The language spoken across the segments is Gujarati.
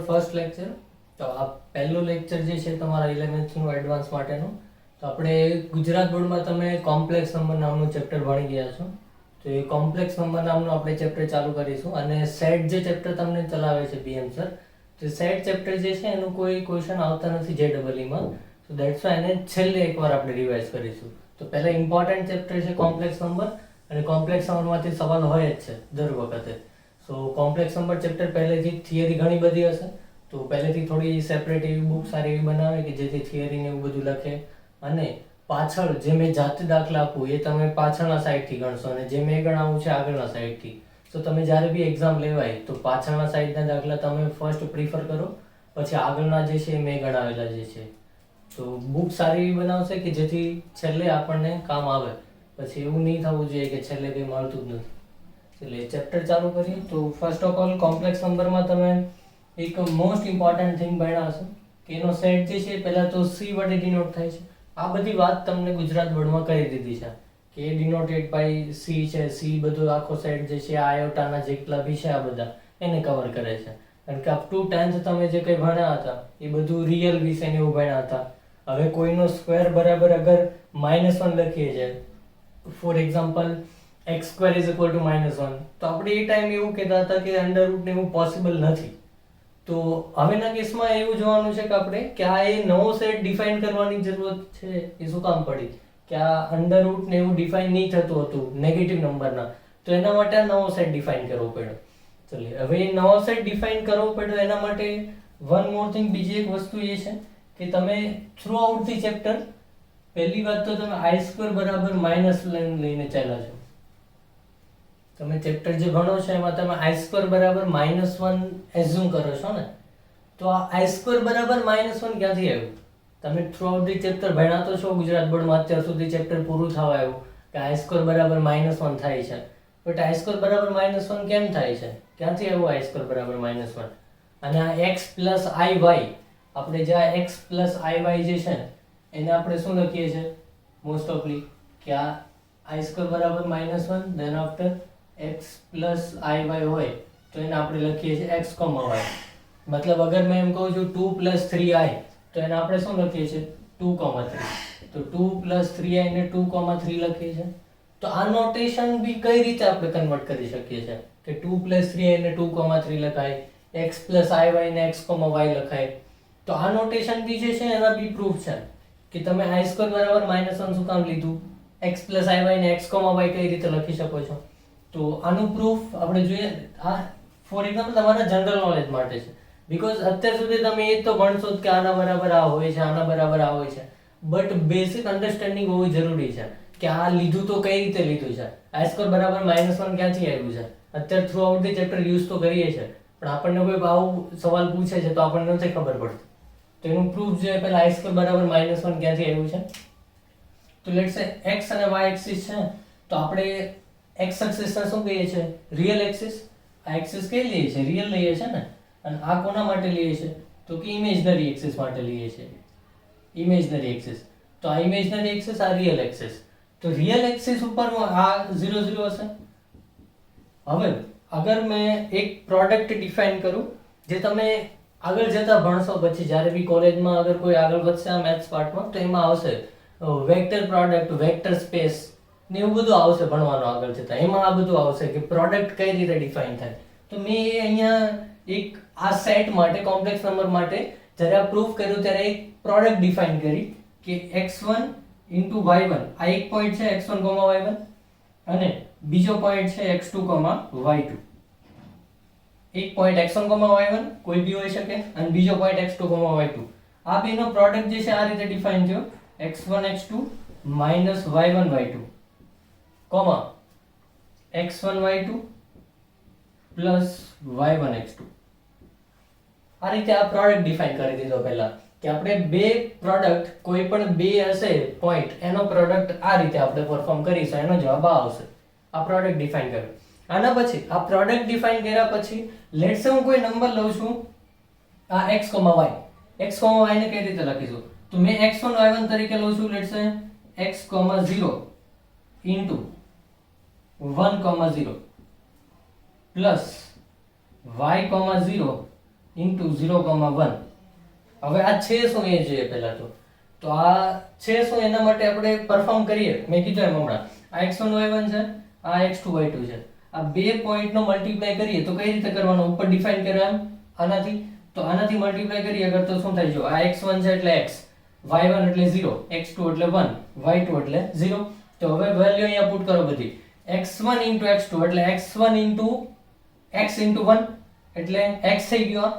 First lecture. તો આ પહેલું લેક્ચર જે છે તમારા 11th નું એડવાન્સ માટેનું. તો આપણે ગુજરાત બોર્ડમાં તમે કોમ્પ્લેક્સ નંબર નામનું ચેપ્ટર ભણી ગયા છો. તો એ કોમ્પ્લેક્સ નંબર નામનું આપણે ચેપ્ટર ચાલુ કરીશું અને સેટ જે ચેપ્ટર તમને ચલાવે છે બીએમ સર, તો સેટ ચેપ્ટર જે છે એનું કોઈ ક્વેશ્ચન આવતા નથી JEE-માં. તો દેટ્સ વાય એને છેલ્લે એકવાર આપણે રિવાઇઝ કરીશું. તો પહેલા ઇમ્પોર્ટન્ટ ચેપ્ટર છે કોમ્પ્લેક્સ નંબર, અને કોમ્પ્લેક્સ નંબરમાંથી સવાલ હોય જ છે દર વખતે. સો કોમ્પ્લેક્સ નંબર ચેપ્ટર પહેલેથી થિયરી ઘણી બધી હશે, તો પહેલેથી થોડી સેપરેટ એવી બુક સારી એવી બનાવે કે જેથી થિયરીને એવું બધું લખે, અને પાછળ જે મેં જાતે દાખલા આપું એ તમે પાછળના સાઈડથી ગણશો, અને જે મેં ગણાવું છે આગળના સાઈડથી. તો તમે જ્યારે બી એક્ઝામ લેવાય તો પાછળના સાઈડના દાખલા તમે ફર્સ્ટ પ્રિફર કરો, પછી આગળના જે છે મેં ગણાવેલા જે છે. તો બુક સારી એવી બનાવશે કે જેથી છેલ્લે આપણને કામ આવે. પછી એવું નહીં થવું જોઈએ કે છેલ્લે કંઈ મળતું જ નથી. એટલે ચેપ્ટર ચાલુ કરીએ. તો ફર્સ્ટ ઓફ ઓલ કોમ્પ્લેક્સ નંબરમાં તમે એક મોસ્ટ ઇમ્પોર્ટન્ટ થિંગ ભણ્યા હશો કે એનો સેટ જે છે પહેલાં તો C વડે ડિનોટ થાય છે. આ બધી વાત તમને ગુજરાત બોર્ડમાં કરી દીધી છે કે એ ડિનોટેડ બાય C છે. C બધો આખો સેટ જે છે આયોટાના જેટલા બી છે આ બધા એને કવર કરે છે. કારણ કે અપ ટુ 10th તમે જે કંઈ ભણ્યા હતા એ બધું રિયલ વિશે ને એવું ભણ્યા હતા. હવે કોઈનો સ્ક્વેર બરાબર અગર -1 લખીએ છીએ, ફોર એક્ઝામ્પલ x² = -1, તો આપણે એ ટાઈમ એવું કહેતા હતા કે અંડર રૂટ ને એવું પોસિબલ નથી. તો હવેના કેસમાં એવું જોવાનું છે કે આપણે કે આ એ નવો સેટ ડિફાઇન કરવાની જરૂરત છે. એ શું કામ પડી કે આ અંડર રૂટ ને એવું ડિફાઇન નહીં થતું હતું નેગેટિવ નંબરના, તો એના માટે આ નવો સેટ ડિફાઇન કરવો પડ્યો. ચલો હવે એ નવો સેટ ડિફાઇન કરવો પડ્યો એના માટે વન મોર થિંગ, બીજી એક વસ્તુ એ છે કે તમે થ્રુ આઉટ ધી ચેપ્ટર પહેલી વાત તો તમે I² બરાબર -1 લઈને ચાલ્યા છો. તમે ચેપ્ટર જે ભણો છો એમાં તમે I² બરાબર -1 એઝ્યુમ કરો છો ને, તો આ I² બરાબર -1 ક્યાંથી આવ્યું? તમે થ્રુ આઉટ ધી ચેપ્ટર ભણ્યા તો છો ગુજરાત બોર્ડમાં, અત્યાર સુધી ચેપ્ટર પૂરું થવા આવ્યું કે I² બરાબર -1 થાય છે. બટ I² બરાબર -1 કેમ થાય છે? ક્યાંથી આવ્યું I² બરાબર -1? અને આ x પ્લસ iy, આપણે જે આ x પ્લસ iy જે છે એને આપણે શું લખીએ છીએ મોસ્ટ ઓફલી કે આ I² બરાબર -1, than after x plus iy હોય તો એને આપણે લખીએ છીએ x, y. મતલબ અગર મેં એમ કહું છું 2 + 3i, તો એને આપણે શું લખીએ છીએ 2, 3. તો 2 + 3i ને 2, 3 લખીએ છીએ. તો આ નોટેશન બી કઈ રીતે આપણે કન્વર્ટ કરી શકીએ છીએ કે 2 + 3i ને 2, 3 લખાય, x પ્લસ iy ને x, y લખાય. તો આ નોટેશન બી જે છે એના બી પ્રૂફ છે કે તમે I² બરાબર -1 શું કામ લીધું, x પ્લસ iy ને x, y કઈ રીતે લખી શકો છો. તો આનું પ્રૂફ આપણે જોઈએ. આ ફોર એક્ઝામ્પલ તમારા જનરલ નોલેજ માટે છે, બીકોઝ અત્યાર સુધી તમે એ તો ભણશો જ કે આના બરાબર આ હોય છે, આના બરાબર આ હોય છે, બટ બેસિક અન્ડરસ્ટેન્ડિંગ હોવી જરૂરી છે કે આ લીધું તો કઈ રીતે લીધું છે, I² બરાબર -1 ક્યાંથી આવ્યું છે. અત્યારે through out the chapter use તો કરીએ છીએ, પણ આપણને કોઈ આવું સવાલ પૂછે છે તો આપણને નથી ખબર પડતી. તો એનું પ્રૂફ જોઈએ પહેલા I² બરાબર -1 ક્યાંથી આવ્યું છે. તો લેટ્સ સે x અને y એક્સિસ છે, તો આપણે x એક્સિસ ને શું કહીએ છીએ રિયલ એક્સિસ. આ એક્સિસ કઈ લઈએ છીએ રિયલ લઈએ છીએ ને, અને આ કોના માટે લઈએ છીએ તો કે ઇમેજનરી એક્સિસ માટે લઈએ છીએ, ઇમેજનરી એક્સિસ. તો આ ઇમેજનરી એક્સિસ, આ રિયલ એક્સિસ. તો રિયલ એક્સિસ ઉપર આ 0, 0 હશે. હવે અગર મેં એક પ્રોડક્ટ ડિફાઇન કરું જે તમે આગળ જતા ભણશો, પછી જ્યારે બી કોલેજમાં અગર કોઈ આગળ વધશે આ મેથ્સ પાર્ટમાં તો એમાં આવશે વેક્ટર પ્રોડક્ટ, વેક્ટર સ્પેસ ને એવું બધું આવશે ભણવાનું આગળ જતા. એમાં આ બધું આવશે કે પ્રોડક્ટ કઈ રીતે ડિફાઇન થાય. તો મેં અહીંયા એક આ સેટ માટે, કોમ્પ્લેક્સ નંબર માટે જ્યારે આ પ્રૂફ કર્યું ત્યારે એક પ્રોડક્ટ ડિફાઇન કરી કે x1 * y1. આ એક પોઈન્ટ છે x1, y1, અને બીજો પોઈન્ટ છે x2, y2. એક પોઈન્ટ x1, y1 કોઈ બી હોઈ શકે, અને બીજો પોઈન્ટ x2, y2. આ બેનો પ્રોડક્ટ જે છે આ રીતે ડિફાઇન થયો x1, x2 - y1, y2, x1, y2 + y1, x2. આ રીતે આ પ્રોડક્ટ ડિફાઇન કરી દીધો પહેલા કે આપણે બે પ્રોડક્ટ, કોઈ પણ બે હશે પોઈન્ટ, એનો પ્રોડક્ટ આ રીતે આપણે પરફોર્મ કરીશું, એનો જવાબ આ આવશે. આ પ્રોડક્ટ ડિફાઇન કર્યો. આના પછી આ પ્રોડક્ટ ડિફાઇન કર્યા પછી લેટ્સ સે હું કોઈ નંબર લઉં છું આ x, y. x, y ને કઈ રીતે લખીશું તો મેં x1, y1 તરીકે લઉં છું. લેટ્સ સે x, 0 * 1, 0 plus y, 0 ઇન્ટુ 0,1. હવે આ છે શું એ જોઈએ પહેલા તો આ છે શું એના માટે આપણે પરફોર્મ કરીએ. મેં કીધું એમ હમણાં આ x1 y1 છે, આ x2 y2 છે. આ બે પોઈન્ટનો મલ્ટીપ્લાય કરીએ તો કઈ રીતે કરવાનો? ઉપર ડિફાઇન કર્યો એમ આનાથી. તો આનાથી મલ્ટીપ્લાય કરીએ અગર તો શું થાય? જો આ x1 છે એટલે x, y1 એટલે 0, x2 એટલે 1, y2 એટલે 0. તો હવે વેલ્યુ અહીંયા પુટ કરો બધી. x1 into x2 એટલે x1 into x into 1 એટલે x થઈ ગયો.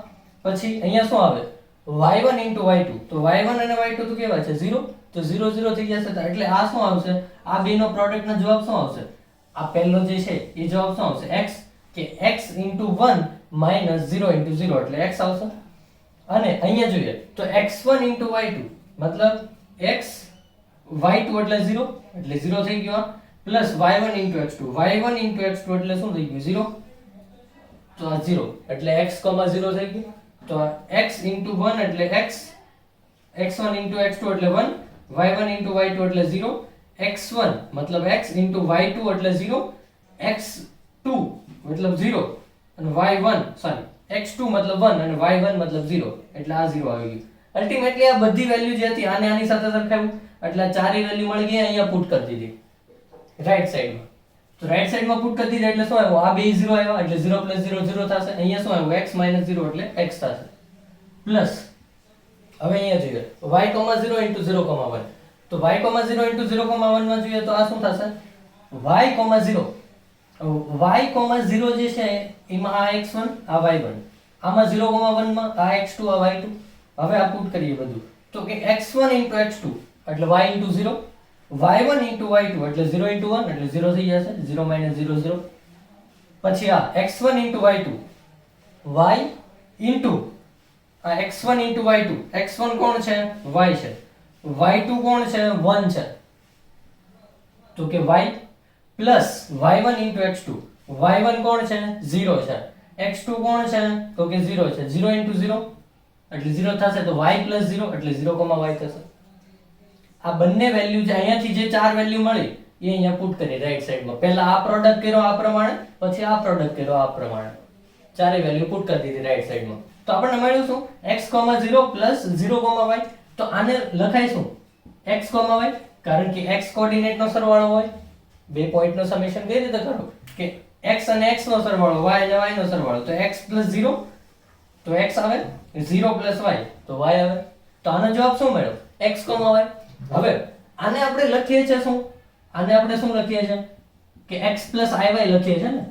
પછી અહીંયા શું આવે? y1 into y2. તો y1 અને y2 તો કેવા છે? 0. તો 0 0 થઈ જશે. એટલે આ શું આવશે? આ બેનો પ્રોડક્ટનો જવાબ શું આવશે? આ પહેલો જે છે એ જવાબ શું આવશે? x, કે x into 1 minus 0 into 0 એટલે x આવશે. અને અહીંયા જોઈએ તો x1 into y2 મતલબ x y2 એટલે 0 એટલે 0 થઈ ગયો, plus y1 into x2 y1 into x2 એટલે શું થઈ ગયું? 0. તો આ 0 એટલે x, 0 થઈ ગયું. તો x into 1 એટલે x, x1 into x2 એટલે 1, y1 into y2 એટલે 0, x1 મતલબ x into y2 એટલે 0, x2 મતલબ 0 અને y1 સોરી x2 મતલબ 1 અને y1 મતલબ 0 એટલે આ 0 આવી ગયું. અલ્ટિમેટલી આ બધી વેલ્યુ જે હતી આને આની સાથે સરખાવ્યું એટલે આ ચારેય વેલ્યુ મળી ગઈ. અહીંયા પુટ કરી દીધી રાઈટ સાઈડમાં. તો રાઈટ સાઈડમાં પુટ કરી દીધા એટલે શું આવ્યું? આ બે 0 આવ્યા એટલે 0 + 0 0 થશે. અહીંયા શું આવ્યું? x - 0 એટલે x થશે. પ્લસ હવે અહીંયા જોઈએ y, 0 into 0,1. તો y, 0 into 0,1 માં જોઈએ તો આ શું થશે? y, 0 y, 0 જે છે એમાં આ x1 આ y1, આમાં 0,1 માં આ x2 આ y2. હવે આ પુટ કરીએ બધું તો કે x1 into x2 એટલે y into 0, y1 into y2 એટલે 0 into 1 એટલે 0 થઈ જશે. 0 - 0 0. પછી આ x1 into y2 y into આ x1 into y2, x1 કોણ છે? y છે, y2 કોણ છે? 1 છે. તો કે y plus y1 into x2, y1 કોણ છે? 0 છે, x2 કોણ છે? તો કે 0 છે. 0 into 0 એટલે 0 થશે. તો y plus 0 એટલે 0,y થશે. આ બંને વેલ્યુ જે અહીંયાથી જે ચાર વેલ્યુ મળી એ અહીંયા પુટ કરી રાઈટ સાઈડમાં. પહેલા આ પ્રોડક્ટ કર્યો આ પ્રમાણે, પછી આ પ્રોડક્ટ કર્યો આ પ્રમાણે. ચારે વેલ્યુ પુટ કરી દીધી રાઈટ સાઈડમાં. તો આપણને મળ્યું શું? x, 0 plus 0,y. તો આને લખાય શું? x, y, કારણ કે x કોઓર્ડિનેટનો સરવાળો હોય. બે પોઈન્ટનો સમેશન કઈ રીતે કરો કે x અને x નો સરવાળો, y અને y નો સરવાળો. તો x plus 0 તો x આવે, 0 plus y તો y આવે. તો આનો જવાબ શું મળ્યો? x, y. હવે આને આપણે લખીએ છીએ શું? આને આપણે શું લખીએ છીએ કે x plus iy લખીએ છીએ ને.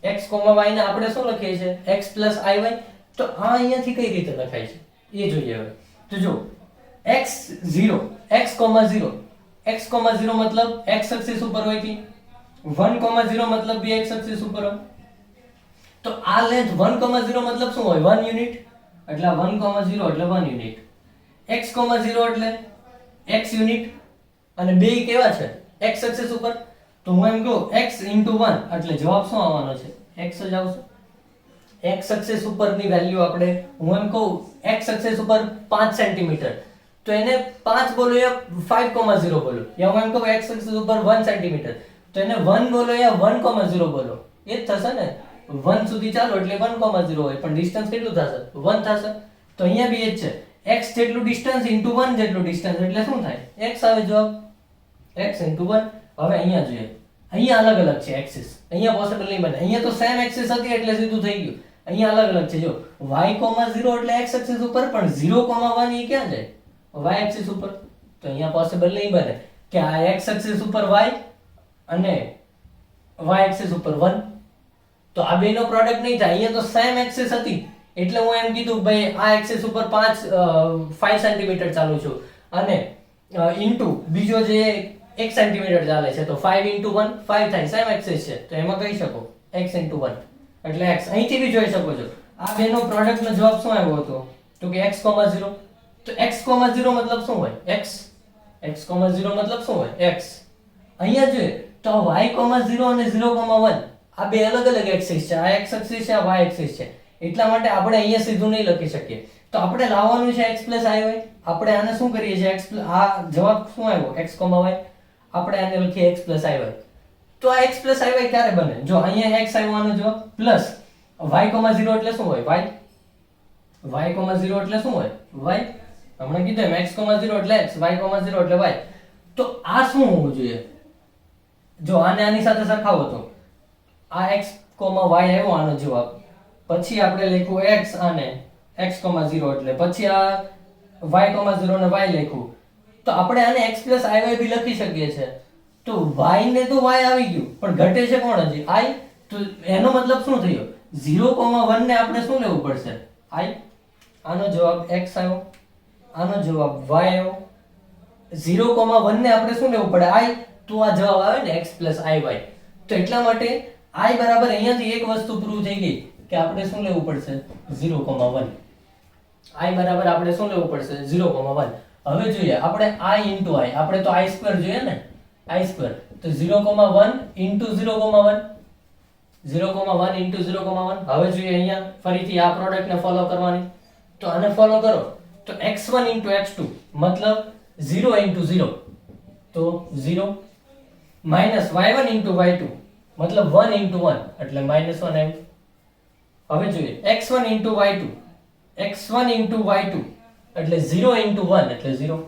x, y ને આપણે શું લખીએ છીએ? x plus iy. તો આ અહીંયાથી કઈ રીતે લખાય છે એ જોઈએ હવે. તો જો x 0 x, 0 x, 0 મતલબ x એક્સિસ ઉપર હોય કે 1, 0 મતલબ b x એક્સિસ ઉપર હોય. તો આ લેન્થ 1, 0 મતલબ શું હોય? 1 યુનિટ. એટલે 1, 0 એટલે 1 યુનિટ. x, 0 એટલે x યુનિટ. અને બે કેવા છે? x એક્સિસ ઉપર. તો હું એમ કહું x into 1 એટલે જવાબ શું આવવાનો છે? x જ આવશે. x એક્સિસ ઉપરની વેલ્યુ આપણે હું એમ કહું x એક્સિસ ઉપર 5 સેન્ટીમીટર તો એને 5 બોલો યા 5,0 બોલો, યા હું એમ કહું x એક્સિસ ઉપર 1 સેન્ટીમીટર તો એને 1 બોલો યા 1,0 બોલો. એ જ થશે ને. 1 સુધી ચાલો એટલે 1,0 હોય પણ ડિસ્ટન્સ કેટલું થશે? 1 થશે. તો અહીંયા બી એ જ છે. x જેટલું ડિસ્ટન્સ into 1 જેટલું ડિસ્ટન્સ એટલે શું થાય? x આવે જવાબ. x into 1. હવે અહીંયા જોઈએ. અહીંયા અલગ અલગ છે એક્સિસ. અહીંયા પોસિબલ નહીં બને. અહીંયા તો સેમ એક્સિસ હતી એટલે સીધું થઈ ગયું. અહીંયા અલગ અલગ છે. જો y, 0 એટલે x એક્સિસ ઉપર પણ 0,1 એ ક્યાં જાય? y એક્સિસ ઉપર. તો અહીંયા પોસિબલ નહીં બને કે આ x એક્સિસ ઉપર y અને y એક્સિસ ઉપર 1. તો આ બેનો પ્રોડક્ટ નહીં થાય. અહીંયા તો સેમ એક્સિસ હતી એટલે હું એમ કીધું ભાઈ આ એક્સિસ ઉપર 5 સેન્ટીમીટર ચાલુ છું અને ઇન્ટુ બીજો જે 1 સેન્ટીમીટર ચાલે છે તો 5 into 1 5 થાય. સેમ એક્સિસ છે તો એમાં કહી શકો x into 1 એટલે x. અહીંથી બી જોઈ શકો છો આ બેનો પ્રોડક્ટનો જવાબ શું આવ્યો હતો? તો કે x, 0. તો x, 0 મતલબ શું હોય? x. x, 0 મતલબ શું હોય? x. અહીંયા જોઈએ તો y, 0 અને 0,1 આ બે અલગ અલગ એક્સિસ છે. આ x એક્સિસ છે, આ y એક્સિસ છે. એટલા માટે આપણે અહીંયા સીધું નહીં લખી શકીએ. તો આપણે લાવવાનું છે x plus iy. આપણે આને શું કરીએ છીએ? x આ જવાબ શું આવ્યો? x, y. આપણે આને લખીએ x plus iy. તો આ x plus iy ક્યારે બને? જો અહીંયા x આવ્યો આનો જવાબ પ્લસ y, 0 એટલે શું હોય? y. y,0 એટલે શું હોય? y. હમણાં કીધું એમ x,0 એટલે x, y,0 એટલે y. તો આ શું હોવું જોઈએ? જો આને આની સાથે સરખાવો તો આ x, y આવ્યો આનો જવાબ. પછી આપણે લખ્યું x આને x,0 એટલે પછી આ y,0 ને y લખ્યું. તો આપણે આને x + iy બી લખી શકીએ છીએ. તો y ને તો y આવી ગયું, પણ ઘટે છે કોણ હજી? i. તો એનો મતલબ શું થયો? 0,1 ને આપણે શું લેવું પડશે? i. આનો જવાબ x આવ્યો, આનો જવાબ y આવ્યો. 0,1 ને આપણે શું લેવું પડે? i. તો આ જવાબ આવે ને x + iy. તો એટલા માટે i બરાબર અહીંયાથી એક વસ્તુ પ્રૂવ થઈ ગઈ કે આપણે શું લેવું પડશે? 0,1. i બરાબર આપણે શું લેવું પડશે? 0,1. હવે જોઈએ આપણે i * i. આપણે તો i² જોઈએ ને, i². તો 0,1 * 0,1, 0,1 * 0,1. હવે જોઈએ અહીંયા ફરીથી આ પ્રોડક્ટ ને ફોલો કરવાની. તો આને ફોલો કરો તો x1 * x2 મતલબ 0 * 0 તો 0, માઈનસ y1 * y2 મતલબ 1 * 1 એટલે -1 આવ્યું. હવે જોઈએ x1 * y2, x1 * y2 એટલે 0 * 1 એટલે 0,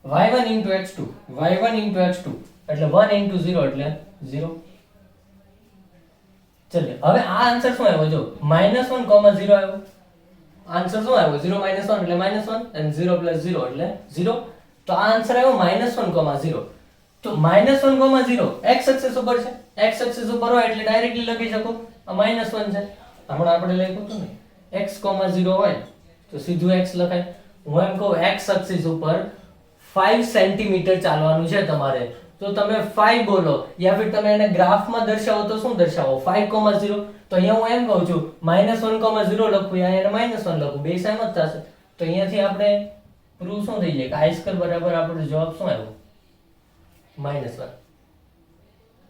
y1 * x2, y1 * x2 એટલે 1 * 0 એટલે 0. ચલો હવે આ આન્સર શું આવ્યો? જો -1, 0 આવ્યો. આન્સર શું આવ્યો? 0 - 1 એટલે -1 અને 0 + 0 એટલે 0. તો આ આન્સર આવ્યો -1, 0. તો -1, 0 x એક્સિસ ઉપર છે. x એક્સિસ ઉપર હોય એટલે ડાયરેક્ટલી લખી શકો આ -1 છે. હમણાં આપણે લખ્યું હતું ને x, 0 હોય તો સીધું x લખાય. હું એમ કહું x એક્સિસ ઉપર 5 સેન્ટીમીટર ચાલવાનું છે તમારે, તો તમે 5 બોલો, યા ફિર તમે એને ગ્રાફમાં દર્શાવો તો શું દર્શાવો? 5, 0. તો અહીંયા હું એમ કહું છું -1, 0 લખું યા એને -1 લખું, બે સેમ જ થશે. તો અહીંયાથી આપણે પ્રૂવ શું થઈ જાય કે i² બરાબર આપણો જવાબ શું આવ્યો? -1.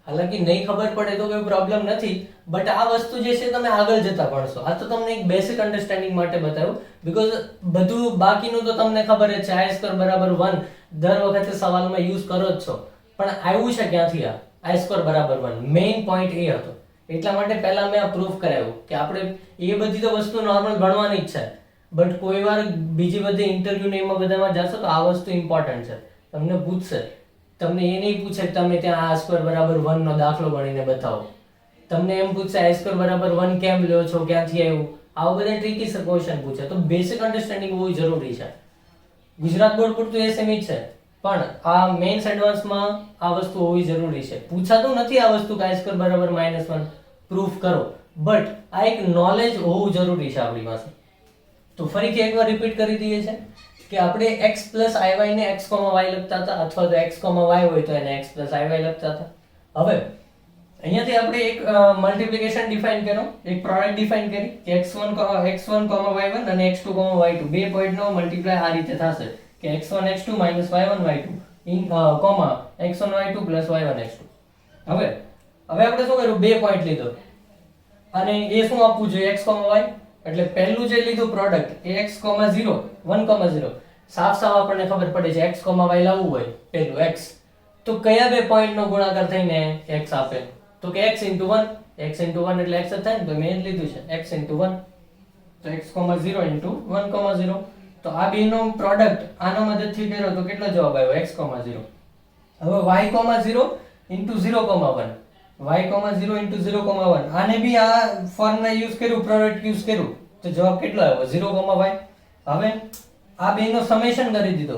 હાલાકી નહીં ખબર પડે તો કોઈ પ્રોબ્લેમ નથી, બટ આ વસ્તુ જે છે તમે આગળ જતા ભણશો. આ તો તમને એક બેસિક અન્ડરસ્ટેન્ડિંગ માટે બતાવ્યું, બીકોઝ બધું બાકીનું તો તમને ખબર જ છે. i² બરાબર 1 દર વખતે સવાલમાં યુઝ કરો જ છો, પણ આવ્યું છે ક્યાંથી આ i² બરાબર 1? મેઇન પોઈન્ટ એ હતો. એટલા માટે પહેલા મેં આ પ્રૂફ કરાવ્યું કે આપણે એ બધી તો વસ્તુ નોર્મલ ભણવાની જ છે, બટ કોઈ વાર બીજી બધી ઇન્ટરવ્યુ ને એમાં બધામાં જશો તો આ વસ્તુ ઇમ્પોર્ટન્ટ છે. તમને પૂછશે, તમને એ નહીં પૂછે કે તમે ત્યાં i² બરાબર 1 નો દાખલો ગણીને બતાવો. તમને એમ પૂછશે i² બરાબર 1 કેમ લ્યો છો, ક્યાંથી આવ્યું? આવા બધા ટ્રિકી ક્વેશ્ચન પૂછે. તો બેસિક અન્ડરસ્ટેન્ડિંગ બહુ જરૂરી છે. ગુજરાત બોર્ડ પૂરતું એસએમઈ છે, પણ આ મેઇન્સ એડવાન્સમાં આ વસ્તુ હોવી જરૂરી છે. પૂછાતું નથી આ વસ્તુ કે i² બરાબર -1 પ્રૂફ કરો, બટ આ એક નોલેજ હોવું જરૂરી છે આપણી પાસે. તો ફરીથી એકવાર રિપીટ કરી દઈએ છે કે આપણે x + iy ને x, y લખતા હતા, અથવા તો x, y હોય તો એને x + iy લખતા હતા. હવે અહીંયાથી આપણે એક મલ્ટીપ્લિકેશન ડિફાઇન કર્યો, એક પ્રોડક્ટ ડિફાઇન કરી કે x1, y1 અને x2, y2 બે પોઈન્ટનો મલ્ટીપ્લાય આ રીતે થશે કે x1, x2 - y1, y2 x1, y2 + y1, x2. હવે આપણે શું કર્યું? બે પોઈન્ટ લીધો અને એ શું આપવું જોઈએ? x, y. એટલે પહેલું જે લીધું પ્રોડક્ટ એ x, 0, 1, 0. સાફ આપણને ખબર પડે છે x, y લાવવું હોય પહેલું x, તો કયા બે પોઈન્ટનો ગુણાકાર થઈને x આપે? તો કે x * 1. x * 1 એટલે x જ થાય ને, તો મેં જ લીધું છે x * 1. તો x, 0 * 1, 0. તો આ બેનો પ્રોડક્ટ આનો મદદથી કર્યો તો કેટલો જવાબ આવ્યો? x, 0. હવે y, 0 * 0,1. y, 0 * 0,1 આને બી આ ફોર્મ્યુલા યુઝ કર્યું, પ્રોડક્ટ યુઝ કર્યું, તો જવાબ કેટલો આવ્યો? 0,y. હવે આ બેનો સમેશન કરી દીધો,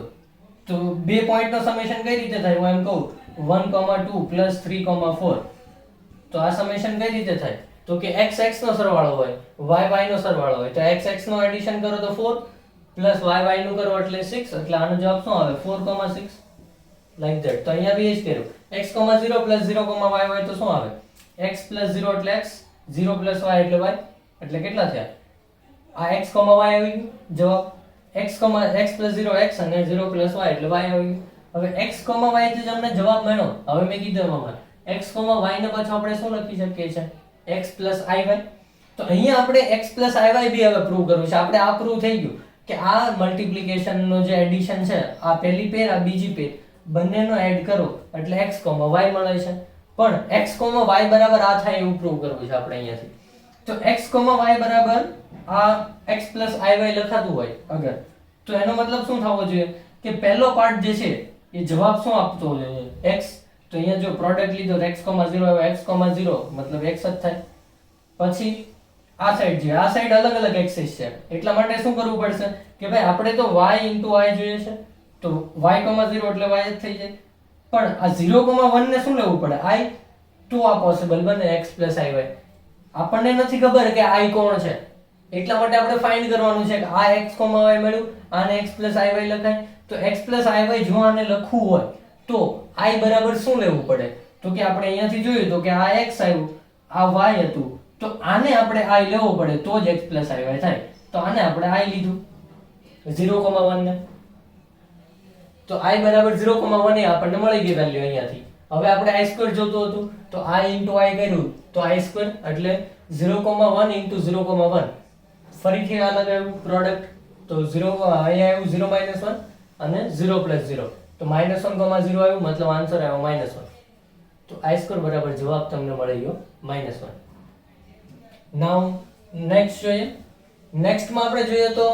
તો બે પોઈન્ટનો સમેશન કઈ રીતે થાય? હું એમ કહું 1,2 + 3,4. તો આ સમેશન કઈ રીતે થાય? તો કે x, x નો સરવાળો હોય, y, y નો સરવાળો હોય. તો x, x નો એડિશન કરો તો 4 + y, y નું કરો એટલે 6. એટલે આનો જવાબ શું આવે? 4,6. Like that. તો અહીંયા બી એ જ કર્યું. x, 0 + 0,y હોય તો શું આવે? x + 0 એટલે x, 0 + y એટલે y. એટલે કેટલા થયા? આ x, y આવી ગયું જવાબ. x + 0 x અને 0 + y એટલે y આવી ગયું. હવે x, y થી જ અમને જવાબ મળ્યો. હવે મેં કીધું એમાં x, y ને પાછું આપણે શું લખી શકીએ છીએ? x + iy. તો અહીંયા આપણે x + iy બી હવે પ્રૂવ કરવું છે. આપણે આ પ્રૂવ થઈ ગયું કે આ મલ્ટીપ્લિકેશન નો જે એડિશન છે, આ પહેલી પેર આ બીજી પેર બંનેનો એડ કરો એટલે x, y મળે છે. પણ x, y બરાબર આ થાય એવું પ્રૂવ કરવું છે આપણે અહીંયાથી. તો x, y બરાબર આ x પ્લસ iy લખાતું હોય અગર, તો એનો મતલબ શું થવો જોઈએ કે પહેલો પાર્ટ જે છે એ જવાબ શું આપતો હોય x, તો અહીંયા જો પ્રોડક્ટ લીધો x, 0 આવ્યો, x, 0 મતલબ x જ થાય. પછી આ સાઈડ જે આ સાઈડ અલગ અલગ એક્સિસ છે એટલા માટે શું કરવું પડશે કે ભાઈ આપણે તો y i જોઈએ છે, તો y, 0 એટલે y જ થઈ જાય. પણ આ 0, 1 ને શું લેવું પડે i, તો આ પોસિબલ બને x પ્લસ iy. આપણને નથી ખબર કે i કોણ છે એટલા માટે આપણે ફાઇન્ડ કરવાનું છે કે આ x, y મળ્યું, આને x પ્લસ iy લખાય. તો x પ્લસ iy જો આને લખવું હોય તો i બરાબર શું લેવું પડે, તો કે આપણે અહીંયાથી જોયું તો કે આ x આવ્યું, આ y હતું, તો આને આપણે i લેવો પડે તો જ x પ્લસ iy થાય. તો આને આપણે i લીધું 0, 1 ને, તો i બરાબર 0, 1 એ આપણને મળી ગઈ વેલ્યુ અહીંયાથી. હવે આપણે i² જોતું હતું તો i * i કર્યું તો i² એટલે 0, 1 * 0, 1 ફરીથી અલગ આવ્યું પ્રોડક્ટ, તો 0 અહીંયા આવ્યું 0 - 1 અને 0 + 0, તો -1, 0 આવ્યું મતલબ આન્સર આવ્યો -1. તો i² બરાબર જવાબ તમને મળી ગયો -1. નાઉ નેક્સ્ટ જોઈએ. નેક્સ્ટ માં આપણે જોઈએ તો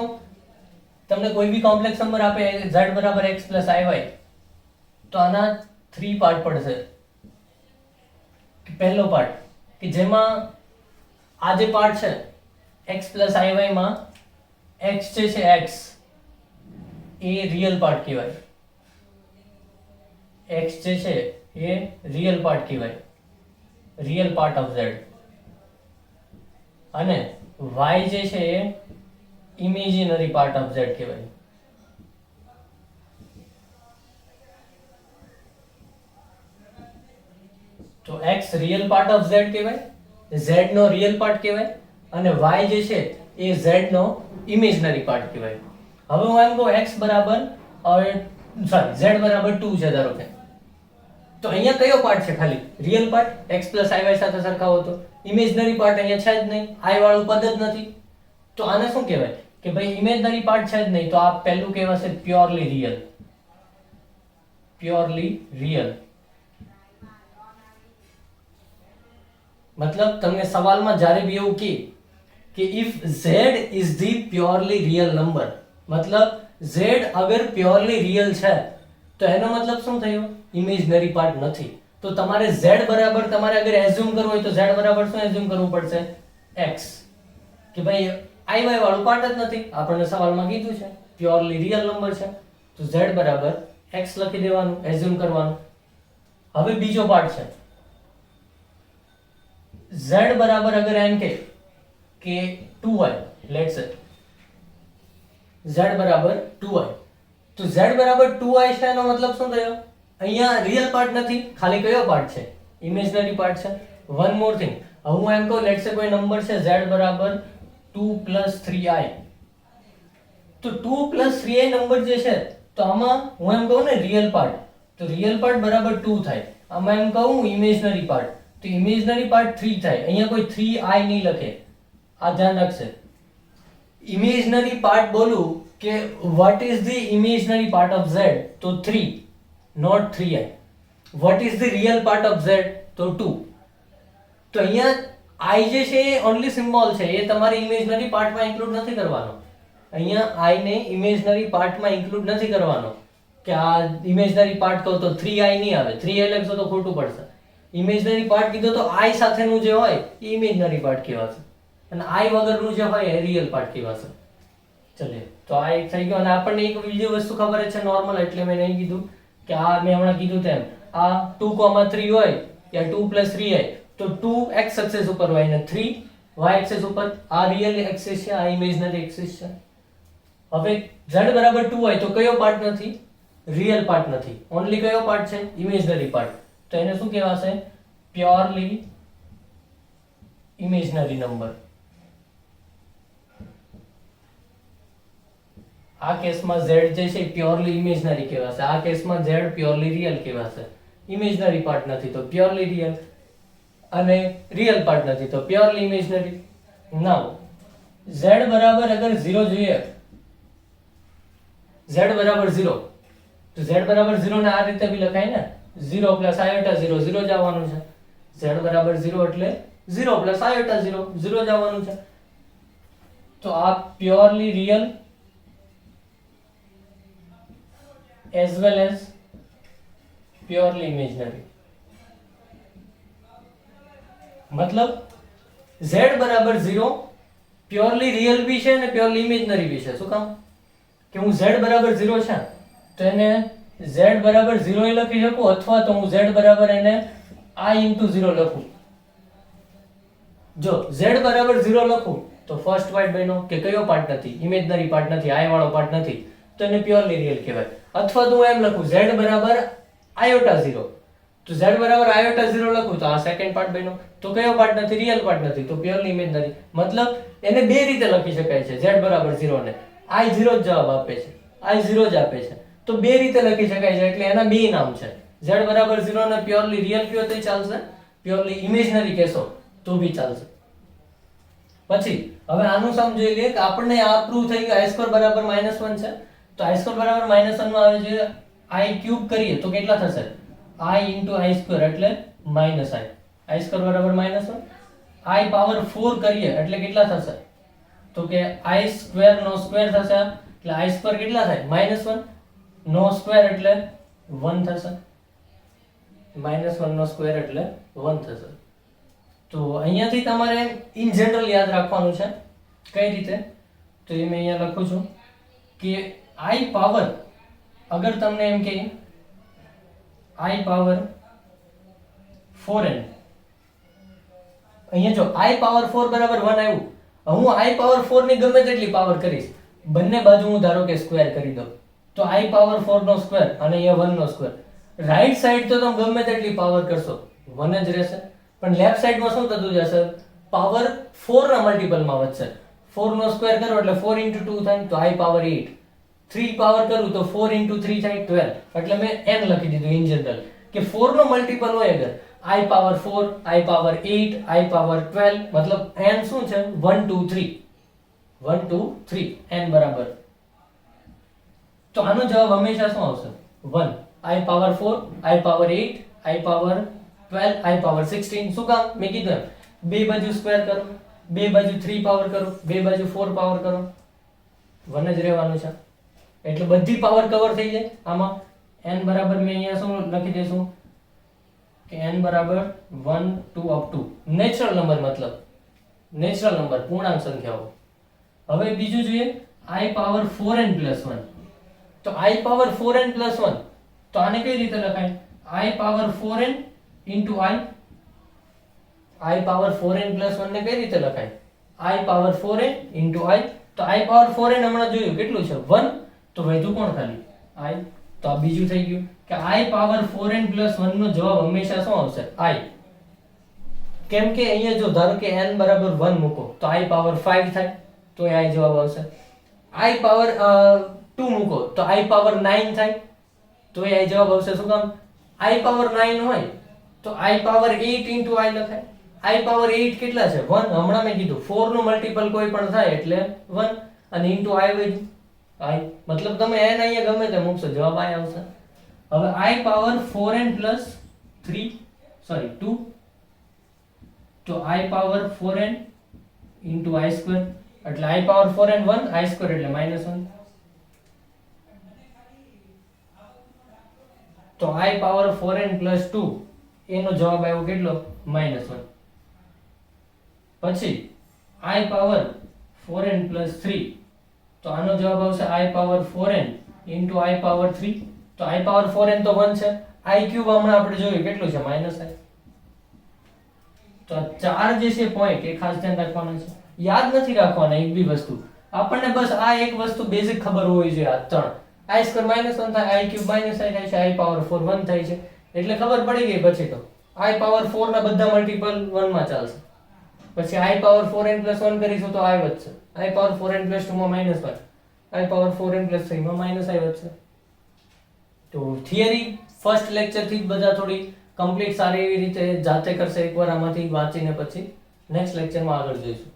તમને કોઈ બી કોમ્પ્લેક્સ નંબર આપે z બરાબર x + iy, તો આના 3 પાર્ટ પડશે. પહેલો પાર્ટ કે જેમાં આ જે પાર્ટ છે x + iy માં x જે છે x એ રિયલ પાર્ટ કહેવાય, x જે છે એ રિયલ પાર્ટ કહેવાય, રિયલ પાર્ટ ઓફ z, અને y જે છે એ ઇમેજિનરી પાર્ટ ઓફ z કહેવાય. તો x real part of z કહેવાય, z નો રિયલ પાર્ટ કહેવાય, અને y જે છે એ z નો ઇમેજિનરી પાર્ટ કહેવાય. હવે હું એમ કહું x બરાબર z બરાબર 2 છે ધારો કે, તો અહીંયા કયો પાર્ટ છે ખાલી રિયલ પાર્ટ x + iy સાથે સરખાવો તો ઇમેજિનરી પાર્ટ અહીંયા છે જ નહીં, i વાળું પદ જ નથી. તો આને શું કહેવાય કે ભાઈ ઇમેજિનરી પાર્ટ છે જ નહીં, તો આ પહેલું કહેવાશે પ્યોરલી રિયલ, પ્યોરલી રિયલ. મતલબ તમને સવાલમાં જ્યારે બી એવું કે if z is the purely real number, મતલબ z અગર પ્યોરલી રિયલ છે તો એનો મતલબ શું થયો ઇમેજિનરી પાર્ટ નથી. તો તમારે z બરાબર તમારે અગર એઝ્યુમ કરવું હોય તો z બરાબર શું એઝ્યુમ કરવું પડશે x, કે ભાઈ iy વાળું પાર્ટ જ નથી, આપણને સવાલમાં કીધું છે પ્યોરલી રિયલ નંબર છે, તો z બરાબર x લખી દેવાનું, એઝ્યુમ કરવાનું. હવે બીજો પાર્ટ છે z બરાબર અગર એમ કે 2y, લેટ્સ સે z બરાબર 2y, તો z બરાબર 2y છે એનો મતલબ શું થયો અહીંયા રિયલ પાર્ટ નથી, ખાલી કયો પાર્ટ છે ઇમેજિનરી પાર્ટ છે. વન મોર થિંગ, હવે હું એમ કહું લેટ્સ સે કોઈ નંબર છે z બરાબર 2 + 3i, તો 2 + 3i નંબર જે છે તો આમાં હું એમ કહું ને રિયલ પાર્ટ, તો રિયલ પાર્ટ બરાબર 2 થાય. આમાં એમ કહું ઇમેજિનરી પાર્ટ, તો ઇમેજિનરી પાર્ટ 3 થાય. અહીંયા કોઈ 3i નહીં લખે, આ ધ્યાન રાખશે. ઇમેજિનરી પાર્ટ બોલું કે what is the imaginary part of z, તો 3 not 3i. what is the real part of z, તો 2. તો અહીંયા i જે છે એ ઓન્લી સિમ્બોલ છે, એ તમારે ઇમેજિનરી પાર્ટમાં ઇન્ક્લુડ નથી કરવાનો. અહીંયા i ને ઇમેજિનરી પાર્ટમાં ઇન્ક્લુડ નથી કરવાનો કે આ ઇમેજિનરી પાર્ટ કહો તો 3i નહીં આવે, 3i લખશો તો ખોટું પડશે. ઇમેજિનરી પાર્ટ કીધો તો i સાથેનું જે હોય એ ઇમેજિનરી પાર્ટ કહેવાશે, અને i વગરનું જે હોય એ રિયલ પાર્ટ કહેવાશે. ચલે, તો આ એક થઈ ગયો. અને આપણને એક બીજી વસ્તુ ખબર છે નોર્મલ, એટલે મેં નહીં કીધું કે આ મેં હમણાં કીધું તેમ આ 2, 3 હોય યા 2 + 3i, તો 2 x એક્સિસ ઉપર હોય અને 3 y એક્સિસ ઉપર. આ રિયલ એક્સિસ છે, આ ઇમેજિનરી એક્સિસ છે. હવે z બરાબર 2 હોય તો કયો પાર્ટ નથી રિયલ પાર્ટ નથી, ઓન્લી કયો પાર્ટ છે ઇમેજિનરી પાર્ટ, તો એને શું કહેવાશે પ્યોરલી ઇમેજિનરી નંબર. આ કેસમાં z જે છે પ્યોરલી ઇમેજિનરી કહેવાશે, આ કેસમાં z પ્યોરલી રિયલ કહેવાશે. ઇમેજિનરી પાર્ટ નથી તો પ્યોરલી રિયલ, અને રિયલ પાર્ટ નથી તો પ્યોરલી ઇમેજિનરી. નાઉ z બરાબર અગર 0 જોઈએ, z બરાબર 0, તો z બરાબર 0 ને આ રીતે બી લખાય ને, 0 + i 0 0 જ આવવાનું છે. z બરાબર 0 એટલે 0 પ્લસ આયોટા 0 0 જ આવવાનું છે. તો આ purely real as well as purely imaginary. मतलब z बराबर 0 प्योरली रियल भी છે અને પ્યોરલી ઇમેજનરી भी છે. શું કામ કે હું z બરાબર 0 છે તો એને z બરાબર 0 એ લખી શકું અથવા તો હું z બરાબર એને i into 0 લખું. જો z બરાબર 0 લખું તો ફર્સ્ટ પાર્ટ બન્યો કે કયો પાર્ટ નથી, ઇમેજનરી પાર્ટ નથી, i વાળો પાર્ટ નથી, તો એને પ્યોરલી રિયલ કહેવાય. અથવા તો હું એમ લખું z બરાબર આયોટા 0 તો z બરાબર આયોટા 0 લખું તો આ સેકન્ડ પાર્ટ બન્યો. તો કયો પાર્ટ નથી? રિયલ પાર્ટ નથી, તો પ્યોરલી ઇમેજનરી. મતલબ એને બે રીતે લખી શકાય છે. z બરાબર 0 ને i 0 જ જવાબ આપે છે, i 0 જ આપે છે, તો બે રીતે લખી શકાય છે. એટલે એના બે નામ છે. z બરાબર 0 ને પ્યોરલી રિયલ કયો તો ચાલશે, પ્યોરલી ઇમેજનરી કહેશો તો બી ચાલશે. પછી હવે આનું સમ જોઈ લઈએ કે આપણને આ પ્રૂવ થઈ ગયું i² બરાબર -1 છે. તો i² બરાબર -1 માં આવે છે i ક્યુબ કરીએ તો કેટલા થશે? i into i² એટલે -i. i² બરાબર -1. i પાવર 4 કરીએ એટલે કેટલા થશે? તો કે i² નો સ્ક્વેર થશે એટલે i² કેટલા થાય? -1 નો સ્ક્વેર એટલે 1 થશે. -1 નો સ્ક્વેર એટલે 1 થશે. તો અહીંયાથી તમારે ઇન જનરલ યાદ રાખવાનું છે. કઈ રીતે? તો એ મેં અહીંયા લખું છું કે i પાવર અગર તમને એમ કે i પાવર 4n, અહીંયા જો i પાવર 4 બરાબર 1 આવ્યું. હું i પાવર 4 ની ગમે તેટલી પાવર કરીશ, બંને બાજુ હું ધારો કે સ્ક્વેર કરી દઉં તો i પાવર 4 નો સ્ક્વેર અને અહીંયા 1 નો સ્ક્વેર. રાઈટ સાઈડ તો તમે ગમે તેટલી પાવર કરશો 1 જ રહેશે, પણ લેફ્ટ સાઈડમાં શું થતું જશે? પાવર 4 ના મલ્ટીપલમાં વધશે. 4 નો સ્ક્વેર કરો એટલે 4 into 2 થાય તો i પાવર 8. 3 પાવર કરું તો 4 into 3 થાય 12. એટલે મેં n લખી દીધું ઇન જનરલ કે 4 નો મલ્ટીપલ હોય અગર i power 4, i power 8, i power 12, મતલબ n શું છે? 1 2 3 1 2 3 n બરાબર. તો આનો જવાબ હંમેશા શું આવશે? 1. i power 4, i power 8, i power 12, i power 16. શું કામ? મેં કીધું એમ બે બાજુ સ્ક્વેર કરો, બે બાજુ 3 પાવર કરો, બે બાજુ 4 પાવર કરો, 1 જ રહેવાનું છે. એટલે બધી પાવર કવર થઈ જાય આમાં. n બરાબર મેં અહીંયા શું લખી દઈશું કે n બરાબર 1 2 અપ ટુ નેચરલ નંબર, મતલબ નેચરલ નંબર પૂર્ણાંક સંખ્યાઓ. હવે બીજું જોઈએ i પાવર 4n પ્લસ 1. તો i પાવર 4n પ્લસ 1 તો આને કઈ રીતે લખાય? i power 4n into i power 4n plus 1 ને કઈ રીતે લખાય? i power 4n into i. તો i પાવર 4n હમણાં જોયું કેટલું છે? 1. તો વધ્યું કોણ? ખાલી i. તો આ બીજું થઈ ગયું કે i પાવર 4n પ્લસ 1 નો જવાબ હંમેશા શું આવશે? i. કેમ કે અહીંયા જો ધારો કે n બરાબર 1 મૂકો તો i પાવર 5 થાય તો એ i જવાબ આવશે. i પાવર 2 મૂકો તો i પાવર 9 થાય તો એ i જવાબ આવશે. શું કામ? i પાવર 9 હોય તો i પાવર 8 into i લખાય. i પાવર 8 કેટલા છે? 1. હમણાં મેં કીધું 4 નું મલ્ટીપલ કોઈ પણ થાય એટલે 1 અને into i વધ્યું i. મતલબ તમે n અહીંયા ગમે તે મૂકશો જવાબ i આવશે. હવે i power 4n plus 3 sorry 2 તો i power 4n into i square એટલે i power 4n 1, i square એટલે -1. તો i પાવર 4n પ્લસ 2 એનો જવાબ આવ્યો કેટલો? -1. પછી i પાવર 4n પ્લસ 3 તો આનો જવાબ આવશે i power 4n into i power 3. તો i પાવર 4n તો 1 છે, i ક્યુબ હમણાં આપણે જોયું કેટલું છે? -i. તો આ ચાર જે છે પોઈન્ટ એ ખાસ ધ્યાન રાખવાના છે. યાદ નથી રાખવાના એક બી વસ્તુ, આપણને બસ આ એક વસ્તુ બેઝિક ખબર હોવી જોઈએ. આ ત્રણ i સ્ક્વેર -1 થાય, i ક્યુબ -i થાય છે, i પાવર 4 1 થાય છે એટલે ખબર પડી ગઈ. પછી તો i પાવર 4 ના બધા મલ્ટીપલ 1 માં ચાલશે. પછી i પાવર 4n પ્લસ 1 કરીશું તો i વધશે, i પાવર 4n પ્લસ 2 માં -1, i પાવર 4n પ્લસ 3 માં -i વધશે. તો થિયરી ફર્સ્ટ લેક્ચર થી બધા થોડી કમ્પ્લીટ સારી એવી રીતે જાતે કરશે એકવાર આમાંથી વાંચીને, પછી નેક્સ્ટ લેક્ચરમાં આગળ જોઈશું.